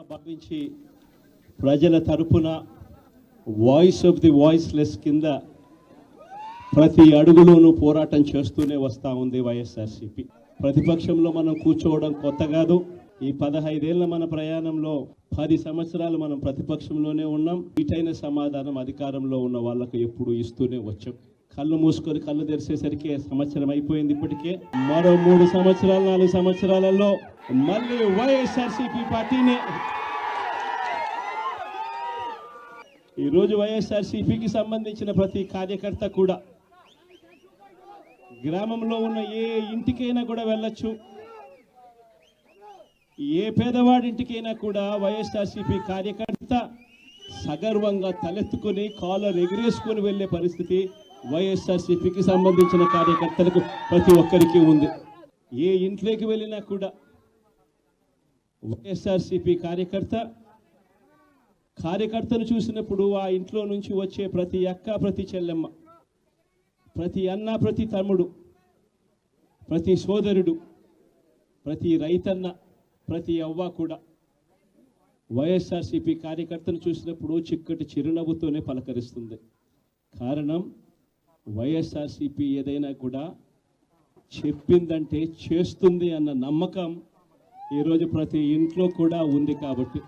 భావించి ప్రజల తరపున వాయిస్ ఆఫ్ ది వాయిస్లెస్ కింద ప్రతి అడుగులోనూ పోరాటం చేస్తూనే వస్తూ ఉంది వైఎస్ఆర్సీపీ. ప్రతిపక్షంలో మనం కూర్చోవడం కొత్త కాదు. ఈ 15 ఏళ్ల మన ప్రయాణంలో 10 సంవత్సరాలు మనం ప్రతిపక్షంలోనే ఉన్నాం. ఇటైన సమాధానం అధికారంలో ఉన్న వాళ్ళకు ఎప్పుడు ఇస్తూనే వచ్చాం. కళ్ళు మూసుకొని కళ్ళు తెరిచేసరికి సంవత్సరం అయిపోయింది. ఇప్పటికే మరో 3 సంవత్సరాలు 4 సంవత్సరాలలో మళ్ళీ వైఎస్ఆర్సీపీ పార్టీనే. ఈరోజు వైఎస్ఆర్సీపీకి సంబంధించిన ప్రతి కార్యకర్త కూడా గ్రామంలో ఉన్న ఏ ఇంటికైనా కూడా వెళ్ళొచ్చు. ఏ పేదవాడింటికైనా కూడా వైఎస్ఆర్సీపీ కార్యకర్త సగర్వంగా తలెత్తుకొని కాలర్ ఎగిరేసుకొని వెళ్ళే పరిస్థితి వైఎస్ఆర్సీపీకి సంబంధించిన కార్యకర్తలకు ప్రతి ఒక్కరికి ఉంది. ఏ ఇంట్లోకి వెళ్ళినా కూడా వైఎస్ఆర్సీపీ కార్యకర్తను చూసినప్పుడు ఆ ఇంట్లో నుంచి వచ్చే ప్రతి అక్క, ప్రతి చెల్లెమ్మ, ప్రతి అన్న, ప్రతి తమ్ముడు, ప్రతి సోదరుడు, ప్రతి రైతన్న, ప్రతి అవ్వ కూడా వైఎస్ఆర్సీపీ కార్యకర్తను చూసినప్పుడు చిక్కటి చిరునవ్వుతోనే పలకరిస్తుంది. కారణం వైఎస్ఆర్సీపీ ఏదైనా కూడా చెప్పిందంటే చేస్తుంది అన్న నమ్మకం ఈరోజు ప్రతి ఇంట్లో కూడా ఉంది. కాబట్టి